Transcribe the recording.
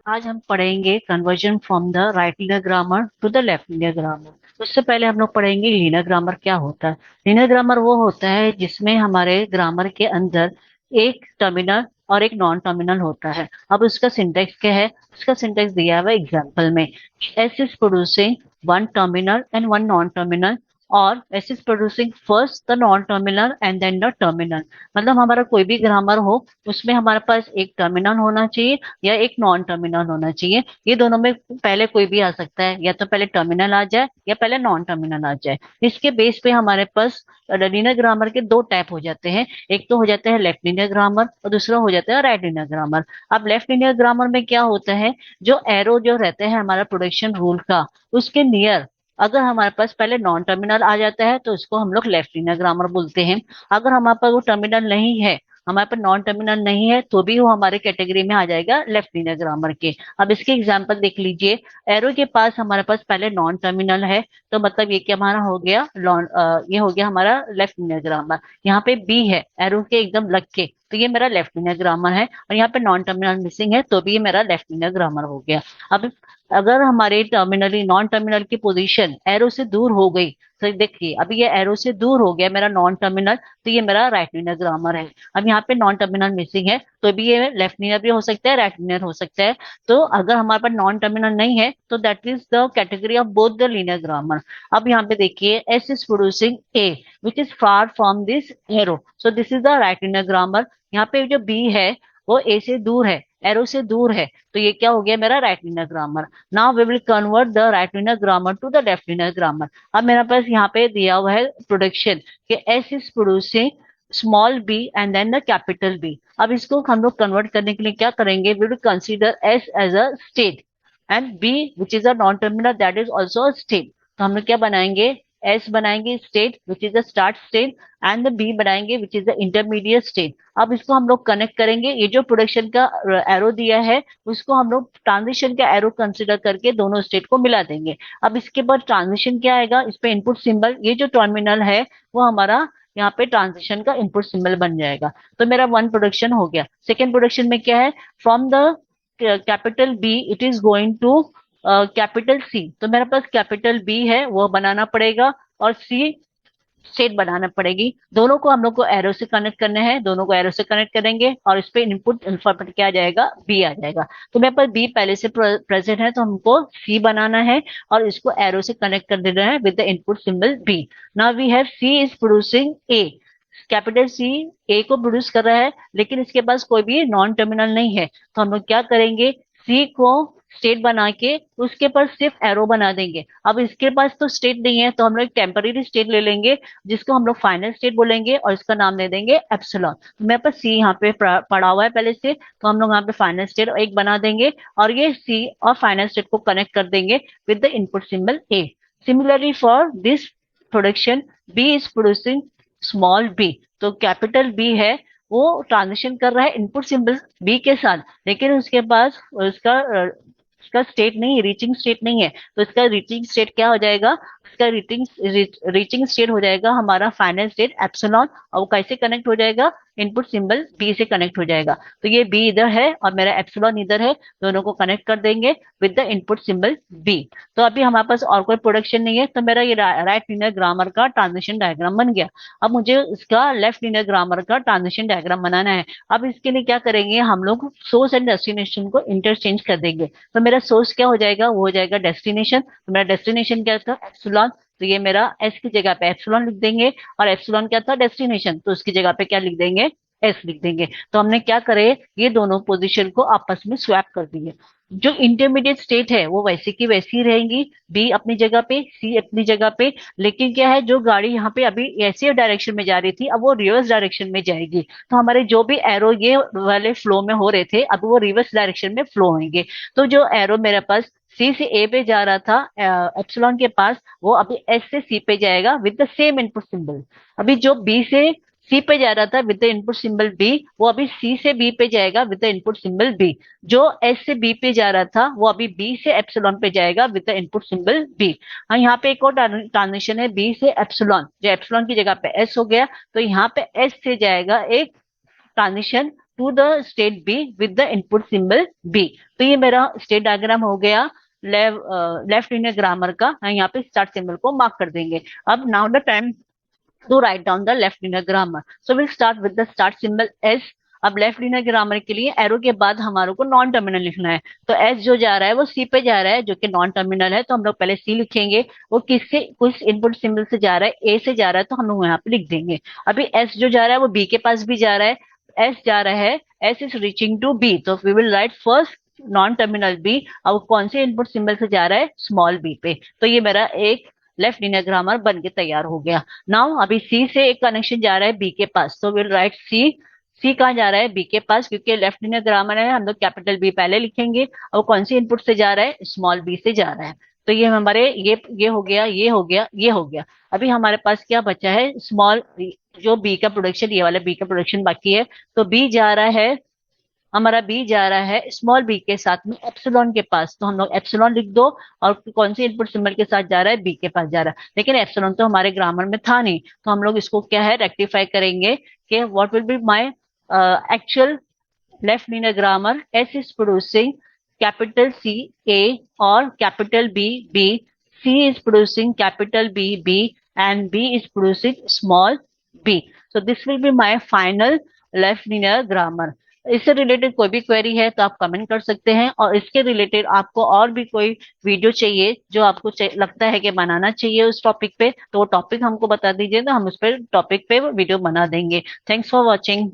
आज हम पढ़ेंगे conversion from the right linear grammar to the left linear grammar. उससे पहले हम लोग पढ़ेंगे लिनियर ग्रामर क्या होता है। लिनियर ग्रामर वो होता है जिसमें हमारे ग्रामर के अंदर एक टर्मिनल और एक नॉन टर्मिनल होता है। अब उसका सिंटेक्स क्या है? उसका सिंटेक्स दिया हुआ एग्जाम्पल में, S is producing one terminal and one non terminal, और S is producing first the non terminal and then the terminal. मतलब हमारा कोई भी ग्रामर हो, उसमें हमारे पास एक टर्मिनल होना चाहिए या एक नॉन टर्मिनल होना चाहिए। ये दोनों में पहले कोई भी आ सकता है, या तो पहले टर्मिनल आ जाए या पहले नॉन टर्मिनल आ जाए। इसके बेस पे हमारे पास लीनियर ग्रामर के दो टाइप हो जाते हैं। एक तो हो जाता है लेफ्ट लीनियर ग्रामर और दूसरा हो जाता है राइट लीनियर ग्रामर। अब लेफ्ट लीनियर ग्रामर में क्या होता है, जो एरो जो रहते हैं हमारा प्रोडक्शन रूल का, उसके नियर अगर हमारे पास पहले नॉन टर्मिनल आ जाता है तो उसको हम लोग लेफ्ट लीनियर ग्रामर बोलते हैं। अगर हमारे पास वो टर्मिनल नहीं है, हमारे पास नॉन टर्मिनल नहीं है, तो भी वो हमारे कैटेगरी में आ जाएगा लेफ्ट लीनियर ग्रामर के। अब इसके एग्जांपल देख लीजिए। एरो के पास हमारे पास पहले नॉन टर्मिनल है, तो मतलब ये क्या हमारा हो गया, ये हो गया हमारा लेफ्ट लीनियर ग्रामर। यहाँ पे बी है एरो के एकदम लग के, तो ये मेरा लेफ्ट लीनियर ग्रामर है। और यहाँ पे नॉन टर्मिनल मिसिंग है, तो भी ये मेरा लेफ्ट लीनियर ग्रामर हो गया। अब अगर हमारे टर्मिनली नॉन टर्मिनल की पोजीशन एरो से दूर हो गई, तो देखिए अभी ये एरो से दूर हो गया मेरा नॉन टर्मिनल, तो ये मेरा राइट लीनियर ग्रामर है। अब यहाँ पे नॉन टर्मिनल मिसिंग है, तो भी ये लेफ्ट लीनियर भी हो सकता है, राइट लीनियर हो सकता है। तो अगर हमारे पास नॉन टर्मिनल नहीं है, तो that is the category of both the linear grammar. अब यहाँ पे देखिए, S is producing A which is far from this arrow, so this is the right linear grammar. यहाँ पे जो बी है वो ए से दूर है, एरो से दूर है, तो ये क्या हो गया मेरा right linear grammar. Now we will convert the right linear grammar to the left linear grammar. अब मेरे पास यहाँ पे दिया हुआ है प्रोडक्शन कि S is producing small B and then the capital B. अब इसको हम लोग कन्वर्ट करने के लिए क्या करेंगे, we will consider S as a state and B which is a non terminal that is also a state. तो हम लोग क्या बनाएंगे, एस बनाएंगे state which is the start state, and the B बनाएंगे which is the intermediate state. अब इसको हम लोग कनेक्ट करेंगे, ये जो प्रोडक्शन का एरो दिया है उसको हम लोग ट्रांजिशन का एरो कंसिडर करके दोनों स्टेट को मिला देंगे। अब इसके बाद ट्रांजिशन क्या आएगा, इस पे इनपुट सिंबल, ये जो टर्मिनल है वो हमारा यहाँ पे ट्रांजिशन का इनपुट सिंबल बन जाएगा। तो मेरा वन प्रोडक्शन हो गया। सेकेंड प्रोडक्शन में क्या है, from the capital B it is going to capital C. तो मेरे पास कैपिटल बी है वो बनाना पड़ेगा, और सी स्टेट बनाना पड़ेगी। दोनों को हम लोग को एरो से कनेक्ट करने हैं, दोनों को एरो से कनेक्ट करेंगे और इस पे इनपुट इन्फॉर्मेट क्या आ जाएगा, बी आ जाएगा। तो मेरे पास बी पहले से प्रेजेंट है, तो हमको सी बनाना है और इसको एरो से कनेक्ट कर देना है with the input symbol B. Now we have C is producing A, capital C A को प्रोड्यूस कर रहा है, लेकिन इसके पास कोई भी नॉन टर्मिनल नहीं है। तो हम लोग क्या करेंगे, सी को स्टेट बना के उसके पर सिर्फ एरो बना देंगे। अब इसके पास तो स्टेट नहीं है, तो हम लोग टेम्पररी स्टेट ले लेंगे जिसको हम लोग फाइनल स्टेट बोलेंगे, और इसका नाम दे देंगे एप्सिलॉन। तो मेरे पास सी यहाँ पे पड़ा हुआ है पहले से, तो हम लोग यहाँ पे फाइनल स्टेट एक बना देंगे और ये सी और फाइनल स्टेट को कनेक्ट कर देंगे with the input symbol A. Similarly for this production, B is producing small B, तो कैपिटल बी है वो ट्रांजिशन कर रहा है इनपुट सिंबल बी के साथ, लेकिन उसके पास उसका स्टेट नहीं, रीचिंग स्टेट नहीं है। तो इसका रीचिंग स्टेट क्या हो जाएगा, इसका रीचिंग स्टेट हो जाएगा हमारा फाइनल स्टेट एप्सिलॉन, और वो कैसे कनेक्ट हो जाएगा, इनपुट सिंबल बी से कनेक्ट हो जाएगा। तो ये बी इधर है और मेरा एप्सिलॉन इधर है, दोनों को कनेक्ट कर देंगे with the input symbol B. तो अभी हमारे पास और कोई प्रोडक्शन नहीं है, तो मेरा ये राइट लीनियर ग्रामर का ट्रांजिशन डायग्राम बन गया। अब मुझे इसका लेफ्ट लीनियर ग्रामर का ट्रांजिशन डायग्राम बनाना है। अब इसके लिए क्या करेंगे, हम लोग सोर्स एंड डेस्टिनेशन को इंटरचेंज कर देंगे। तो मेरा सोर्स क्या हो जाएगा, वो हो जाएगा डेस्टिनेशन। तो मेरा डेस्टिनेशन क्या था, एप्सिलॉन, तो ये मेरा एस की जगह पे एप्सिलॉन लिख देंगे, और एप्सिलॉन क्या था, डेस्टिनेशन, तो उसकी जगह पे क्या लिख देंगे, एस लिख देंगे। तो हमने क्या करे, ये दोनों पोजीशन को आपस में स्वैप कर दिए। जो इंटरमीडिएट स्टेट है वो वैसे की वैसी ही रहेंगी, बी अपनी जगह पे, सी अपनी जगह पे। लेकिन क्या है, जो गाड़ी यहाँ पे अभी ऐसे डायरेक्शन में जा रही थी, अब वो रिवर्स डायरेक्शन में जाएगी। तो हमारे जो भी एरो ये वाले फ्लो में हो रहे थे, अब वो रिवर्स डायरेक्शन में फ्लो होंगे। तो जो एरो मेरे पास सी से ए पे जा रहा था एप्सिलॉन के पास, वो अभी एस से सी पे जाएगा with the same input symbol. अभी जो बी से सी पे जा रहा था with the input symbol B, वो अभी सी से बी पे जाएगा with the input symbol B. जो एस से बी पे जा रहा था वो अभी बी से एप्सिलॉन पे जाएगा with the input symbol B. हाँ, यहाँ पे एक और ट्रांजिशन है, बी से एप्सिलॉन, जो एप्सिलॉन की जगह पे एस हो गया, तो यहाँ पे एस से जाएगा एक transition to the state B with the input symbol B. तो ये मेरा स्टेट डायग्राम हो गया लेफ्ट लिनियर ग्रामर का। यहाँ पे स्टार्ट सिंबल को मार्क कर देंगे। अब now the time to write down the left linear grammar. So we'll start with the start symbol S. अब लेफ्ट लिनियर ग्रामर के लिए एरो के बाद हमारे को नॉन टर्मिनल लिखना है। तो एस जो जा रहा है वो सी पे जा रहा है, जो कि नॉन टर्मिनल है, तो हम लोग पहले सी लिखेंगे। वो किससे, कुछ इनपुट सिंबल से जा रहा है, ए से जा रहा है, तो हम लोग यहाँ पे लिख देंगे। अभी एस जो जा रहा है वो बी के पास भी जा रहा है, एस जा रहा है, S is reaching to B, तो we will write first non terminal B. अब कौन से इनपुट सिंबल से जा रहा है, स्मॉल बी पे। तो ये मेरा एक लेफ्ट लिनियर ग्रामर बन के तैयार हो गया। नाउ अभी सी से एक कनेक्शन जा रहा है बी के पास, तो विल राइट सी। सी कहाँ जा रहा है, बी के पास, क्योंकि लेफ्ट लिनियर ग्रामर है, हम लोग कैपिटल बी पहले लिखेंगे। और कौन सी इनपुट से जा रहा है, स्मॉल बी से जा रहा है। तो ये हमारे ये हो गया, ये हो गया, ये हो गया। अभी हमारे पास क्या बचा है, स्मॉल, जो बी का प्रोडक्शन, ये वाला बी का प्रोडक्शन बाकी है। तो बी जा रहा है, हमारा बी जा रहा है स्मॉल बी के साथ में एप्सिलॉन के पास, तो हम लोग एप्सिलॉन लिख दो। और कौन सी इनपुट सिंबल के साथ जा रहा है, बी के पास जा रहा है। लेकिन एप्सिलॉन तो हमारे ग्रामर में था नहीं, तो हम लोग इसको क्या है, रेक्टिफाई करेंगे कि what will be my actual left linear grammar. S is producing capital C A और capital B B, C is producing capital B B, and B is producing small B. So this will be my final left linear grammar. इससे related कोई भी query है तो आप comment कर सकते हैं, और इसके रिलेटेड आपको और भी कोई वीडियो चाहिए जो आपको लगता है कि बनाना चाहिए उस टॉपिक पे, तो वो टॉपिक हमको बता दीजिए, तो हम उस पर टॉपिक पे वीडियो बना देंगे। Thanks for watching.